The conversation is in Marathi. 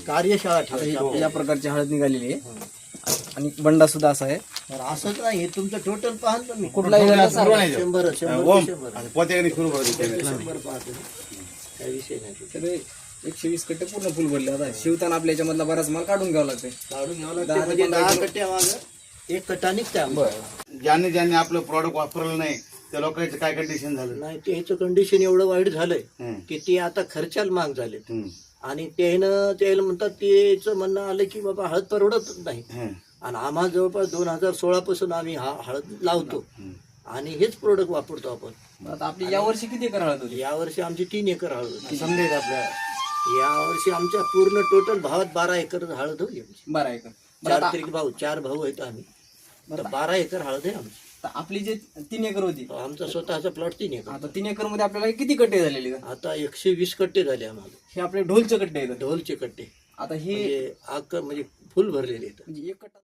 कार्यशाळा आता ठेवायची. या प्रकारची हळद निघालेली आहे आणि बंडा सुद्धा असा आहे. तर असंच नाही, हे तुमचं टोटल पाहा ना तुम्ही. कुठलाही गंडा सारखा. 100 100 पोत्याकडे सुरू करतो 100 पाहतो. काही विषय नाही. तर 120 कट्टे पूर्ण फुल भरले. आता शिवताना आपल्या याच्यामधला बराच माल काढून घ्यावा लागतंय. काढून घ्यावं लागतं म्हणजे 10 कट्ट्या मागं 1 कट्टा निघते आमचा. ज्यांनी आपलं प्रॉडक्ट वापरलं नाही त्या लोकांचं काय कंडिशन झालं? नाही त्याचं कंडिशन एवढं वाईट झालंय हम्म. की ते आता खर्चाला महाग झाले. हम्म. आणि त्याला म्हणतात त्याचं म्हणणं आलं की बाबा हळद परवडतच नाही. हम्म. आणि आम्हाला जवळपास 2016 पासून आम्ही हळद लावतो आणि हेच प्रोडक्ट वापरतो आपण. आता आपली यावर्षी किती एकर हळद होती? यावर्षी आमची 3 एकर हळद होती. समजेल आपल्या यावर्षी आमच्या पूर्ण टोटल भावात 12 एकर हळद होती आमची. 12 एकर. 4 तरी भाऊ 4 भाऊ आहेत आम्ही. तर 12 एकर हळद आहे आमची. तर आपली जे 3 एकर होती, आमचा स्वतःचा प्लॉट 3 एकर. आता 3 एकर मध्ये आपल्याला किती कट्टे झालेले? आता 120 कट्टे झाले आम्हाला. हे आपले ढोलचे कट्टे आहेत. ढोलचे कट्टे आता हे म्हणजे फुल भरलेले आहेत. म्हणजे एक कट्टा